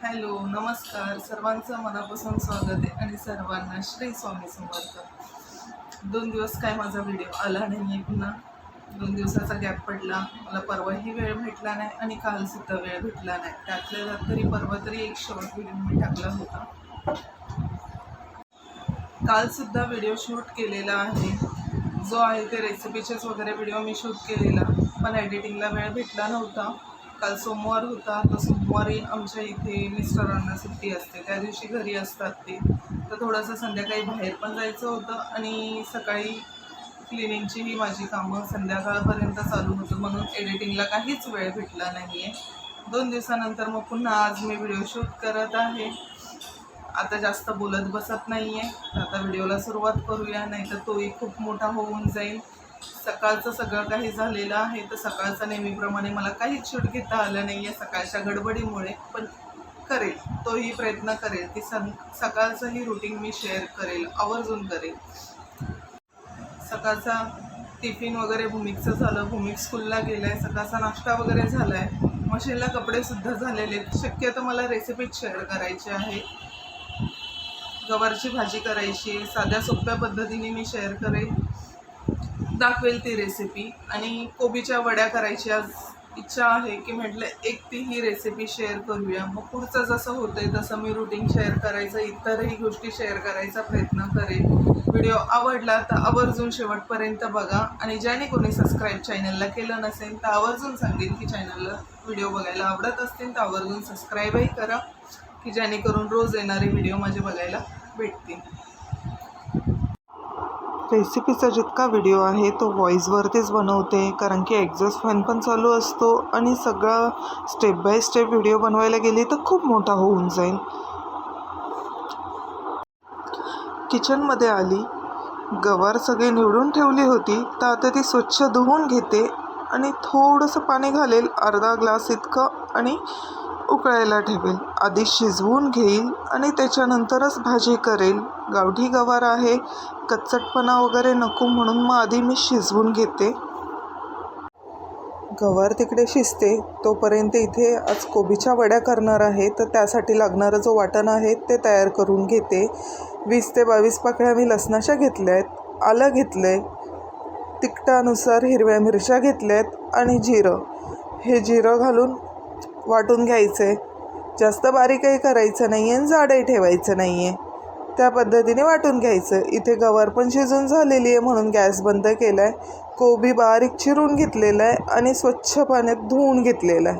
Hello, नमस्कार. सर्वांचं मनापासून स्वागत आहे आणि सर्वांना श्री स्वामी समर्थ. 2 दिवस काय माझा व्हिडिओ आला नाही आहे. पुन्हा 2 दिवसाचा गॅप पडला. मला परवाही वेळ भेटला नाही आणि कालसुद्धा वेळ भेटला नाही. त्यातल्या त्यात तरी परवा तरी एक शॉर्ट व्हिडिओ मी टाकला होता. कालसुद्धा व्हिडिओ शूट केलेला आहे. जो आहे ते रेसिपीचेच वगैरे व्हिडिओ मी शूट केलेला, पण एडिटिंगला वेळ भेटला नव्हता. काल सोमवार होता, तर सोमवारी आमच्या इथे मिस्टरांना सुट्टी असते, त्या दिवशी घरी असतात ते. तर थोडंसं संध्याकाळी बाहेर पण जायचं होतं आणि सकाळी क्लिनिंगचीही माझी कामं संध्याकाळपर्यंत चालू होतं, म्हणून एडिटिंगला काहीच वेळ भेटला नाही आहे. 2 दिवसानंतर मग पुन्हा आज मी व्हिडिओ शूट करत आहे. आता जास्त बोलत बसत नाही आहे, तर आता व्हिडिओला सुरुवात करूया, नाही तर तोही खूप मोठा होऊन जाईल. सकाळचं सगळं काही झालेलं आहे, तर सकाळचं नेहमीप्रमाणे मला काहीच शूट घेता आलं नाही आहे सकाळच्या गडबडीमुळे, पण करेल, तोही प्रयत्न करेल की सकाळचंही रुटीन मी शेअर करेल, आवर्जून करेल. सकाळचा टिफिन वगैरे भूमिकचं झालं, भूमिक स्कूलला गेलं आहे, सकाळचा नाश्ता वगैरे झाला आहे, मशीनला कपडेसुद्धा झालेले आहेत. शक्यतो मला रेसिपीज शेअर करायची आहे. गवारची भाजी करायची, साध्या सोप्या पद्धतीने मी शेअर दाखवेल ती रेसिपी. आणि कोबीच्या वड्या करायची आज इच्छा आहे की म्हटलं एक तीही रेसिपी शेअर करूया. मग पुढचं जसं होतंय तसं मी रुटीन शेअर करायचं, इतरही गोष्टी शेअर करायचा प्रयत्न करेन. व्हिडिओ आवडला तर आवर्जून शेवटपर्यंत बघा, आणि ज्याने कोणी सबस्क्राईब चॅनलला केलं नसेल तर आवर्जून सांगेन की चॅनलला व्हिडिओ बघायला आवडत असतील तर आवर्जून सबस्क्राईबही करा, की जेणेकरून रोज येणारे व्हिडिओ माझे बघायला भेटतील. रेसिपीचा जितका व्हिडिओ आहे तो व्हॉईसवरतीच बनवते, कारण की एक्झॉस्ट फॅन पण चालू असतो आणि सगळं स्टेप बाय स्टेप व्हिडिओ बनवायला गेली तर खूप मोठा होऊन जाईल. किचनमध्ये आली, गवार सगळी निवडून ठेवली होती, तर आता ती स्वच्छ धुवून घेते आणि थोडंसं पाणी घालेल, अर्धा ग्लास इतकं, आणि उकळायला ठेवेल. आधी शिजवून घेईल आणि त्याच्यानंतरच भाजी करेल. गावठी गवार आहे, कच्चटपणा वगैरे नको, म्हणून मग आधी मी शिजवून घेते. गवार तिकडे शिजते तोपर्यंत इथे आज कोबीच्या वड्या करणार आहे, तर त्यासाठी लागणारं जो वाटण आहे ते तयार करून घेते. 20 ते 22 पाकळ्या मी लसणाच्या घेतल्या आहेत, आलं घेतलं आहे, तिखटानुसार हिरव्या मिरच्या घेतल्या आहेत आणि जिरं. हे जिरं घालून वाटून घ्यायचं आहे. जास्त बारीकही करायचं नाही आहे आणि जाडही ठेवायचं नाही आहे, त्या पद्धतीने वाटून घ्यायचं. इथे गवार पण शिजून झालेली आहे म्हणून गॅस बंद केला आहे. कोबी बारीक चिरून घेतलेला आहे आणि स्वच्छ पाण्यात धुवून घेतलेला आहे.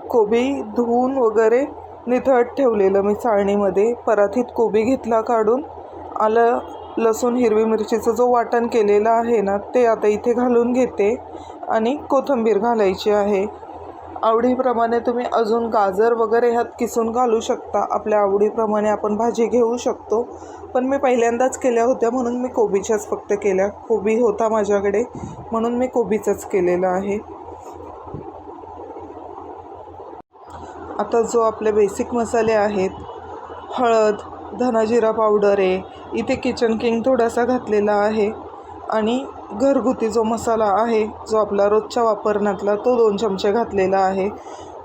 कोबी धुवून वगैरे निथळत ठेवलेलं मी चाळणीमध्ये. परातीत कोबी घेतला काढून. आलं लसूण हिरवी मिरचीचं जो वाटण केलेलं आहे ना, ते आता इथे घालून घेते आणि कोथिंबीर घालायची आहे. आवडीप्रमाणे तुम्ही अजून गाजर वगैरे ह्यात किसून घालू शकता, आपल्या आवडीप्रमाणे आपण भाजी घेऊ शकतो. पण मी पहिल्यांदाच केल्या होत्या म्हणून मी कोबीच्याच फक्त केल्या. कोबी होता माझ्याकडे म्हणून मी कोबीचंच केलेलं आहे. आता जो आपले बेसिक मसाले आहेत, हळद, धना-जिरा पावडर आहे, इथे किचन किंग थोडासा घातलेला आहे, आणि घरगुती जो मसाला आहे जो आपला रोजच्या वापरण्यातला तो 2 चमचे घातलेला आहे.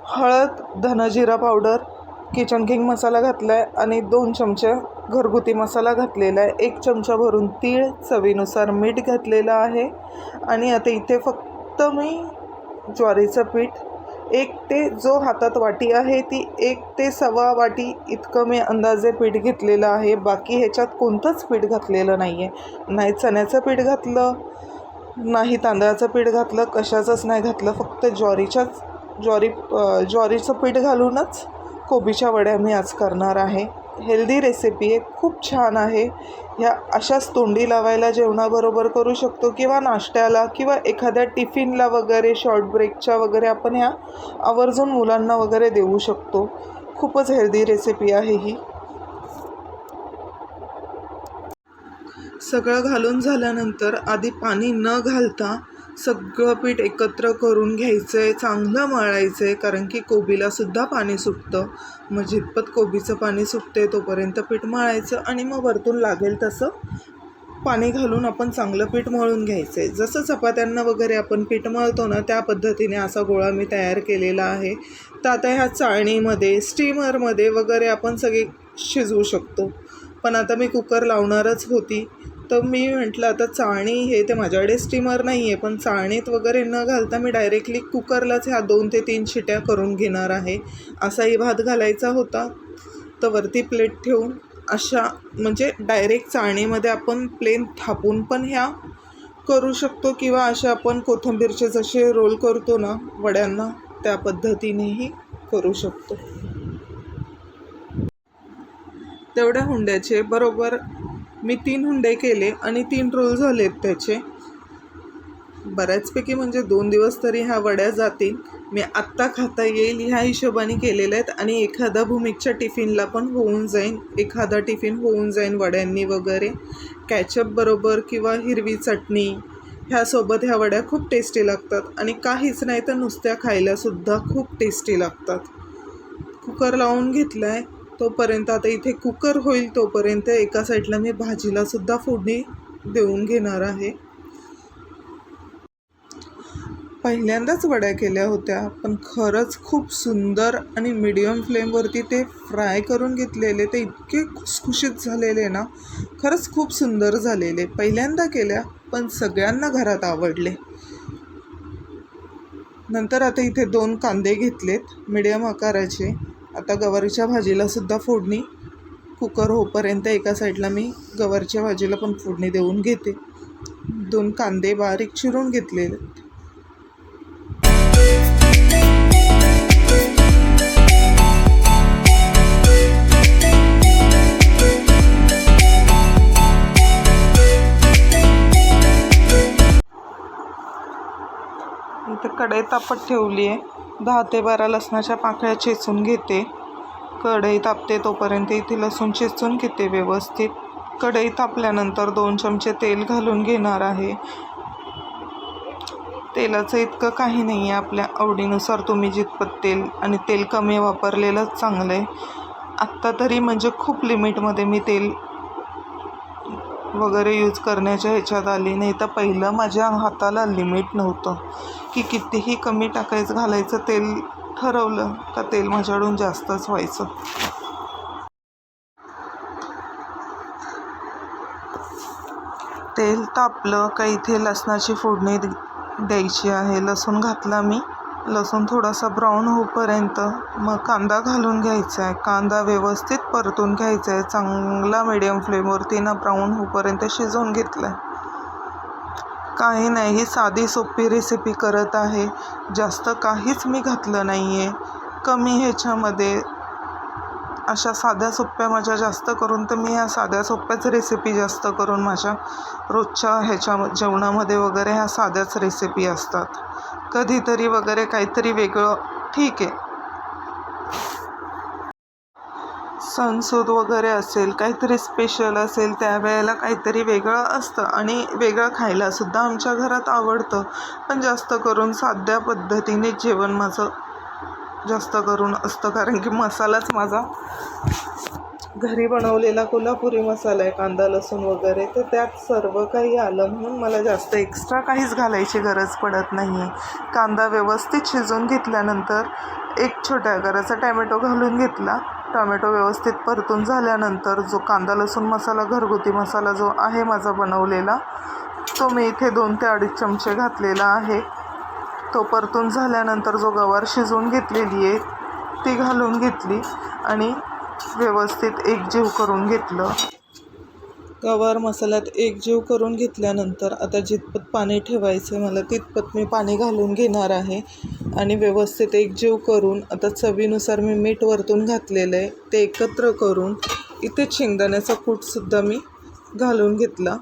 हळद, धना-जिरा पावडर, किचन किंग मसाला घातला आहे आणि 2 चमचे घरगुती मसाला घातलेला आहे. 1 चमचा भरून तीळ, चवीनुसार मीठ घातलेलं आहे. आणि आता इथे फक्त मी ज्वारीचं पीठ, जो हातात वाटी आहे ती 1 ते सव्वा वाटी इतकं मी अंदाजे पीठ घेतलेलं आहे. बाकी ह्याच्यात कोणतंच पीठ घातलेलं नाही आहे. नाही चण्याचं पीठ घातलं, नाही तांदळाचं पीठ घातलं, कशाचंच नाही घातलं. फक्त ज्वारीचं पीठ घालूनच कोबीच्या वड्या मी आज करणार आहे. हेल्दी रेसिपी आहे, खूप छान आहे. ह्या अशाच तोंडी लावायला जेवणाबरोबर करू शकतो, किंवा नाश्त्याला, किंवा एखाद्या टिफिनला वगैरे, शॉर्ट ब्रेकच्या वगैरे आपण ह्या आवर्जून मुलांना वगैरे देऊ शकतो. खूपच हेल्दी रेसिपी आहे ही. सगळं घालून झाल्यानंतर आधी पाणी न घालता सगळं पीठ एकत्र करून घ्यायचं आहे, चांगलं मळायचं आहे, कारण की कोबीलासुद्धा पाणी सुटतं. मग जितपत कोबीचं पाणी सुटते तोपर्यंत पीठ मळायचं आणि मग वरतून लागेल तसं पाणी घालून आपण चांगलं पीठ मळून घ्यायचं आहे. जसं चपात्यांना वगैरे आपण पीठ मळतो ना, त्या पद्धतीने असा गोळा मी तयार केलेला आहे. तर आता ह्या चाळणीमध्ये, स्टीमरमध्ये वगैरे आपण सगळे शिजवू शकतो. पण आता मी कुकर लावणारच होती, तर मी म्हटलं आता चाळणी हे ते माझ्याकडे स्टीमर नाही आहे, पण चाळणीत वगैरे न घालता मी डायरेक्टली कुकरलाच ह्या 2 ते 3 शिट्या करून घेणार आहे. असाही भात घालायचा होता, तर वरती प्लेट ठेवून अशा म्हणजे डायरेक्ट चाळणीमध्ये आपण प्लेन थापून पण ह्या करू शकतो, किंवा अशा आपण कोथिंबीरचे जसे रोल करतो ना वड्यांना, त्या पद्धतीनेही करू शकतो. तेवढ्या हुंड्याचे बरोबर मी 3 हुंडे केले आणि 3 रोल झालेत त्याचे. बऱ्याचपैकी म्हणजे 2 दिवस तरी ह्या वड्या जातील. मी आत्ता खाता येईल ह्या हिशोबाने केलेल्या आहेत, आणि एखादा भूमिकच्या टिफिनला पण होऊन जाईन, एखादा टिफिन होऊन जाईन वड्यांनी वगैरे. कॅचअप बरोबर किंवा हिरवी चटणी ह्यासोबत ह्या वड्या खूप टेस्टी लागतात, आणि काहीच नाही तर नुसत्या खायलासुद्धा खूप टेस्टी लागतात. कुकर लावून घेतला आहे, तोपर्यंत आता इथे कुकर होईल तोपर्यंत एका साईडला मी भाजीलासुद्धा फोडणी देऊन घेणार आहे. पहिल्यांदाच वड्या केल्या होत्या, पण खरंच खूप सुंदर, आणि मीडियम फ्लेमवरती ते फ्राय करून घेतलेले, ते इतके खुसखुशीत झालेले ना, खरंच खूप सुंदर झालेले. पहिल्यांदा केल्या, पण सगळ्यांना घरात आवडले. नंतर आता इथे 2 कांदे घेतलेत मीडियम आकाराचे. आता गवारीच्या भाजीलासुद्धा फोडणी कुकर होईपर्यंत एका साईडला मी गवारच्या भाजीला पण फोडणी देऊन घेते. 2 कांदे बारीक चिरून घेतलेले. इथे कढई तापत ठेवली आहे. 10 ते 12 लसणाच्या पाकळ्या चेचून घेते. कढई तापते तोपर्यंत इथे लसूण चेचून घेते व्यवस्थित. कढई तापल्यानंतर 2 चमचे तेल घालून घेणार आहे. तेलाचं इतकं काही नाही आहे, आपल्या आवडीनुसार तुम्ही जितपत तेल, आणि तेल कमी वापरलेलंच चांगलं आहे. आत्ता तरी म्हणजे खूप लिमिटमध्ये मी तेल वगैरे यूज करण्याच्या ह्याच्यात आली, नाही तर पहिलं माझ्या हाताला लिमिट नव्हतं की कितीही कमी टाकायचं घालायचं तेल ठरवलं का तेल माझ्याकडून जास्तच व्हायचं. तेल तापलं का इथे लसणाची फोडणी द्यायची आहे. लसूण घातला मी. लसूण थोडासा ब्राऊन होईपर्यंत मग कांदा घालून घ्यायचा आहे. कांदा व्यवस्थित परतून घ्यायचा आहे. चांगला मीडियम फ्लेमवरती ना ब्राऊन होईपर्यंत शिजवून घेतला आहे. काही नाही, ही साधी सोपी रेसिपी करत आहे. जास्त काहीच मी घातलं नाही आहे. कमी ह्याच्यामध्ये अशा साध्या सोप्या माझ्या जास्त करून, तर मी ह्या साध्या सोप्याच रेसिपी जास्त करून माझ्या रोजच्या ह्याच्या जेवणामध्ये वगैरे ह्या साध्याच रेसिपी असतात. कधीतरी वगैरे काहीतरी वेगळं ठीक आहे. सणसूद वगैरे असेल, काहीतरी स्पेशल असेल, त्यावेळेला काहीतरी वेगळं असतं, आणि वेगळं खायलासुद्धा आमच्या घरात आवडतं. पण जास्त करून साध्या पद्धतीने जेवण माझं जास्त करून असतं, कारण की मसालाच माझा घरी बनवलेला कोल्हापुरी मसाला आहे, कांदा लसूण वगैरे, तर त्यात सर्व काही आलं, म्हणून मला जास्त एक्स्ट्रा काहीच घालायची गरज पडत नाही आहे. कांदा व्यवस्थित शिजवून घेतल्यानंतर 1 छोट्या आकाराचा टॅमॅटो घालून घेतला. टॉमॅटो व्यवस्थित परतून झाल्यानंतर जो कांदा लसूण मसाला, घरगुती मसाला जो आहे माझा बनवलेला, तो मी इथे 2 ते 2.5 चमचे घातलेला आहे. तो परतून झाल्यानंतर जो गवार शिजवून घेतलेली आहे ती घालून घेतली, आणि व्यवस्थित एकजीव करून घेतलं. गवार मसाल्यात एकजीव करून घेतल्यानंतर आता जितपत पाणी ठेवायचं मला तितपत मी पाणी घालून घेणार आहे, आणि व्यवस्थित एकजीव करून आता चवीनुसार मी मीठ वरतून घातलेलं आहे ते एकत्र करून इथे शेंगदाण्याचा कूटसुद्धा मी घालून घेतला.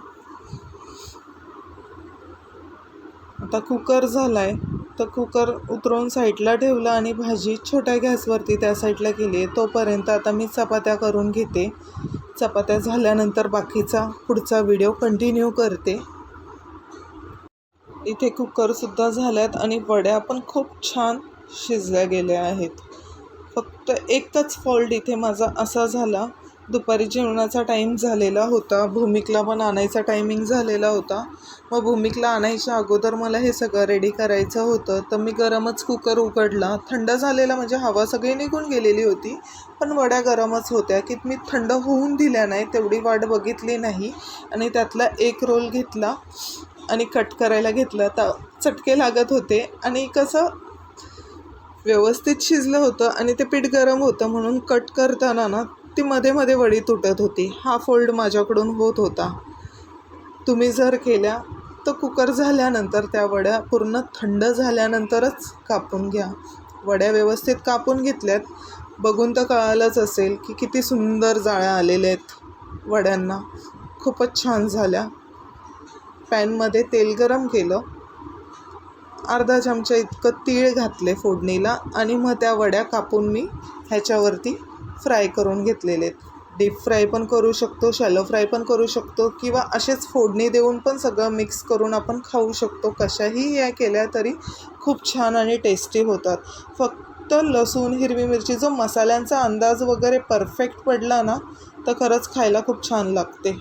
आता कुकर झाला आहे, तर कुकर उतरवून साईडला ठेवला, आणि भाजी छोट्या गॅसवरती त्या साईडला केली आहे. तोपर्यंत आता मी चपात्या करून घेते. चपात्या झाल्यानंतर बाकीचा पुढचा व्हिडिओ कंटिन्यू करते. इथे कुकरसुद्धा झाल्यात, आणि वड्या पण खूप छान शिजल्या गेल्या आहेत. फक्त एकच फॉल्ट इथे माझा असा झाला दुपारी जेवणाचा टाईम झालेला होता. भूमिकला पण आणायचा टायमिंग झालेला होता. मग भूमिकला आणायच्या अगोदर मला हे सगळं रेडी करायचं होतं. तर मी गरमच कुकर उघडला. थंड झालेला म्हणजे हवा सगळी निघून गेलेली होती, पण वड्या गरमच होत्या की मी थंड होऊन दिल्या नाही, तेवढी वाट बघितली नाही आणि त्यातला एक रोल घेतला आणि कट करायला घेतला. तर चटके लागत होते आणि कसं व्यवस्थित शिजलं होतं आणि ते पीठ गरम होतं म्हणून कट करताना ना ती मध्ये मध्ये वडी तुटत होती. हा फोल्ड माझ्याकडून होत होता. तुम्ही जर केल्या तर कुकर झाल्यानंतर त्या वड्या पूर्ण थंड झाल्यानंतरच कापून घ्या. वड्या व्यवस्थित कापून घेतल्यात, बघून तर कळालंच असेल की किती सुंदर जाळ्या आलेल्या आहेत वड्यांना. खूपच छान झाल्या. पॅनमध्ये तेल गरम केलं, अर्धा चमचा इतकं तीळ घातले फोडणीला आणि मग त्या वड्या कापून मी ह्याच्यावरती फ्राय करून घेतलेले आहेत. डीप फ्राय पण करू शकतो, शॅलो फ्राय पण करू शकतो किंवा असेच फोडणी देऊन पण सगळं मिक्स करून आपण खाऊ शकतो. कशाही या केल्या तरी खूप छान आणि टेस्टी होतात. फक्त लसूण, हिरवी मिरची, जो मसाल्यांचा अंदाज वगैरे परफेक्ट पडला ना तर खरंच खायला खूप छान लागते.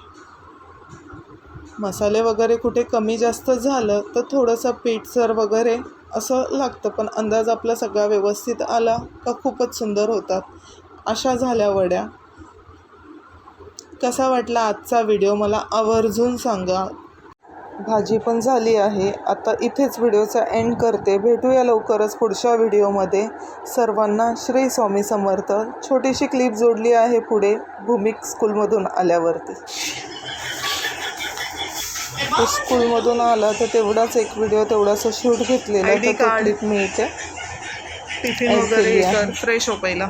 मसाले वगैरे कुठे कमी जास्त झालं तर थोडंसं पीठसर वगैरे असं लागतं, पण अंदाज आपला सगळा व्यवस्थित आला का खूपच सुंदर होतात. अशा झाल्या वड्या. कसा वाटला आजचा व्हिडिओ मला आवर्जून सांगा. भाजी पण झाली आहे. आता इथेच व्हिडिओचा एंड करते. भेटूया लवकरच पुढच्या व्हिडिओमध्ये. सर्वांना श्री स्वामी समर्थ. छोटीशी क्लिप जोडली आहे पुढे भूमिक स्कूलमधून आल्यावरती. तो स्कूलमधून आला तर तेवढाच एक व्हिडिओ तेवढासा शूट घेतलेला, तर तो क्लिप मी इथे टिफिन वगैरे कर फ्रेश हो पहिला.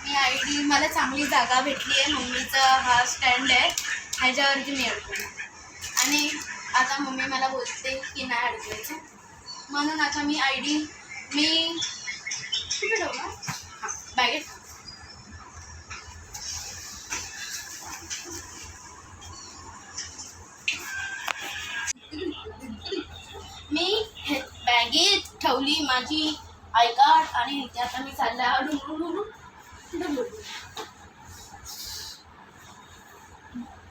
मी आयडी मला चांगली जागा भेटली आहे. मम्मीचा हा स्टँड आहे, ह्याच्यावरती मी अडकवलं आणि आता मम्मी मला बोलते की नाही अडकवायचं, म्हणून आता मी आयडी कुठे ठेवला? हां, बॅगेत. मी बॅगेत ठेवली माझी आय कार्ड आणि इथे आता मी चालला डुंगरू.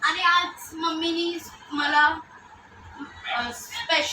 आणि आज मम्मीनी मला स्पेशल